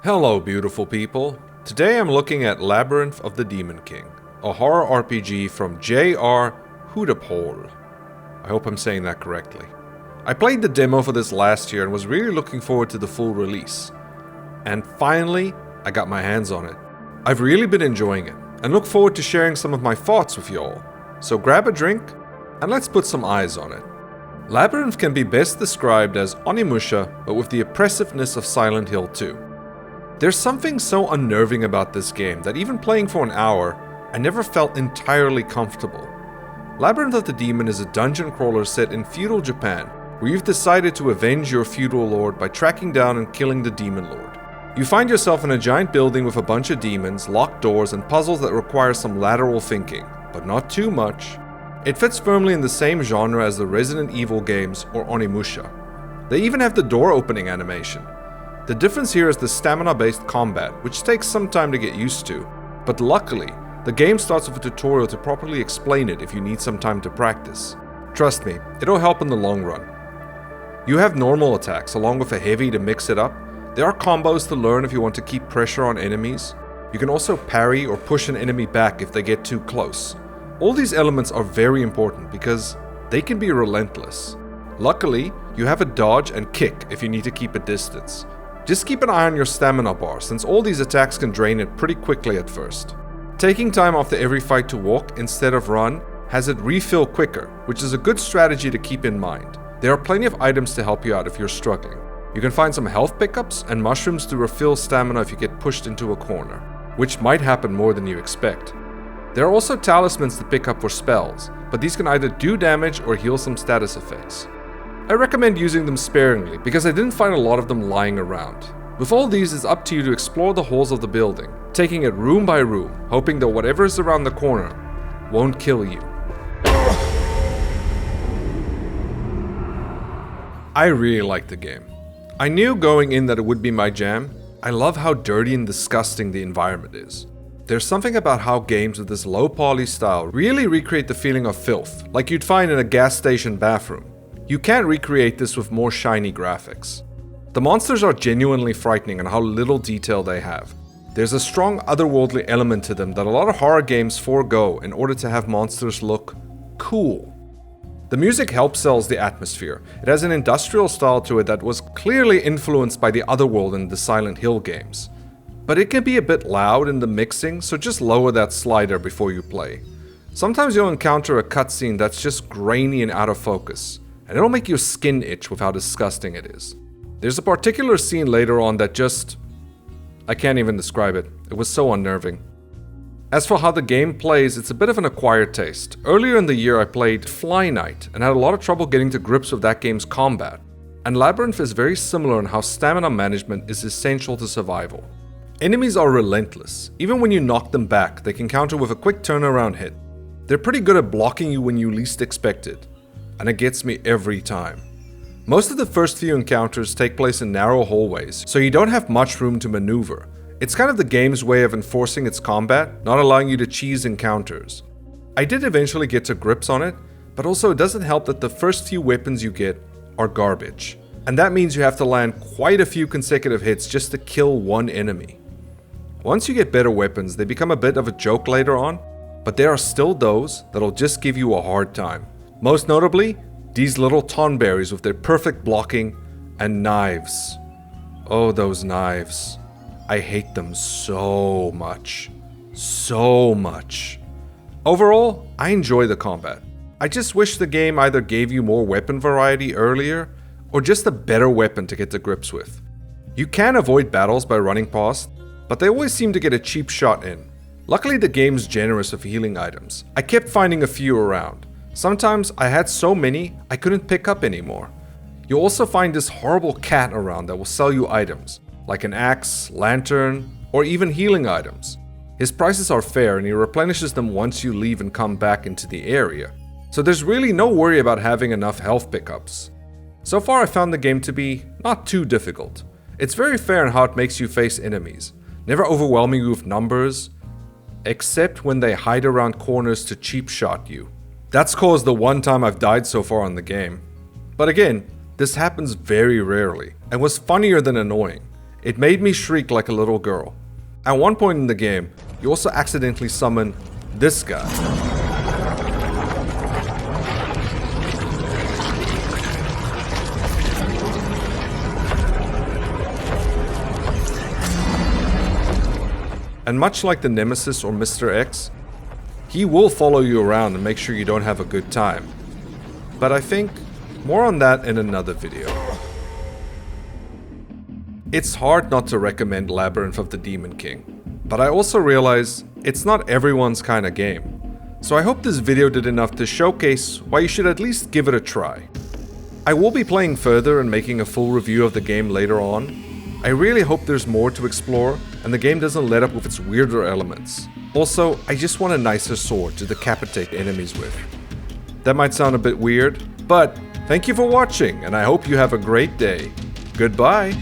Hello, beautiful people. Today I'm looking at Labyrinth of the Demon King, a horror RPG from J.R. Hoodapole. I hope I'm saying that correctly. I played the demo for this last year and was really looking forward to the full release. And finally, I got my hands on it. I've really been enjoying it, and look forward to sharing some of my thoughts with you all. So grab a drink, and let's put some eyes on it. Labyrinth can be best described as Onimusha, but with the oppressiveness of Silent Hill 2. There's something so unnerving about this game that even playing for an hour, I never felt entirely comfortable. Labyrinth of the Demon is a dungeon crawler set in feudal Japan, where you've decided to avenge your feudal lord by tracking down and killing the demon lord. You find yourself in a giant building with a bunch of demons, locked doors, and puzzles that require some lateral thinking, but not too much. It fits firmly in the same genre as the Resident Evil games or Onimusha. They even have the door opening animation. The difference here is the stamina-based combat, which takes some time to get used to, but luckily, the game starts with a tutorial to properly explain it if you need some time to practice. Trust me, it'll help in the long run. You have normal attacks along with a heavy to mix it up. There are combos to learn if you want to keep pressure on enemies. You can also parry or push an enemy back if they get too close. All these elements are very important because they can be relentless. Luckily, you have a dodge and kick if you need to keep a distance. Just keep an eye on your stamina bar, since all these attacks can drain it pretty quickly at first. Taking time after every fight to walk instead of run has it refill quicker, which is a good strategy to keep in mind. There are plenty of items to help you out if you're struggling. You can find some health pickups and mushrooms to refill stamina if you get pushed into a corner, which might happen more than you expect. There are also talismans to pick up for spells, but these can either do damage or heal some status effects. I recommend using them sparingly because I didn't find a lot of them lying around. With all these, it's up to you to explore the halls of the building, taking it room by room, hoping that whatever is around the corner won't kill you. I really like the game. I knew going in that it would be my jam. I love how dirty and disgusting the environment is. There's something about how games with this low poly style really recreate the feeling of filth, like you'd find in a gas station bathroom. You can't recreate this with more shiny graphics. The monsters are genuinely frightening in how little detail they have. There's a strong otherworldly element to them that a lot of horror games forego in order to have monsters look cool. The music helps sells the atmosphere. It has an industrial style to it that was clearly influenced by the otherworld in the Silent Hill games. But it can be a bit loud in the mixing, so just lower that slider before you play. Sometimes you'll encounter a cutscene that's just grainy and out of focus, and it'll make your skin itch with how disgusting it is. There's a particular scene later on that I can't even describe it. It was so unnerving. As for how the game plays, it's a bit of an acquired taste. Earlier in the year I played Fly Night and had a lot of trouble getting to grips with that game's combat. And Labyrinth is very similar in how stamina management is essential to survival. Enemies are relentless. Even when you knock them back, they can counter with a quick turnaround hit. They're pretty good at blocking you when you least expect it. And it gets me every time. Most of the first few encounters take place in narrow hallways, so you don't have much room to maneuver. It's kind of the game's way of enforcing its combat, not allowing you to cheese encounters. I did eventually get to grips on it, but also it doesn't help that the first few weapons you get are garbage. And that means you have to land quite a few consecutive hits just to kill one enemy. Once you get better weapons, they become a bit of a joke later on, but there are still those that'll just give you a hard time. Most notably, these little tonberries with their perfect blocking and knives. Oh, those knives. I hate them so much. So much. Overall, I enjoy the combat. I just wish the game either gave you more weapon variety earlier, or just a better weapon to get to grips with. You can avoid battles by running past, but they always seem to get a cheap shot in. Luckily the game's generous with healing items. I kept finding a few around. Sometimes I had so many I couldn't pick up anymore. You'll also find this horrible cat around that will sell you items, like an axe, lantern, or even healing items. His prices are fair and he replenishes them once you leave and come back into the area. So there's really no worry about having enough health pickups. So far I found the game to be not too difficult. It's very fair in how it makes you face enemies, never overwhelming you with numbers, except when they hide around corners to cheap shot you. That's caused the one time I've died so far in the game. But again, this happens very rarely, and was funnier than annoying. It made me shriek like a little girl. At one point in the game, you also accidentally summon this guy. And much like the Nemesis or Mr. X, he will follow you around and make sure you don't have a good time. But I think more on that in another video. It's hard not to recommend Labyrinth of the Demon King, but I also realize it's not everyone's kind of game. So I hope this video did enough to showcase why you should at least give it a try. I will be playing further and making a full review of the game later on. I really hope there's more to explore and the game doesn't let up with its weirder elements. Also, I just want a nicer sword to decapitate enemies with. That might sound a bit weird, but thank you for watching and I hope you have a great day. Goodbye!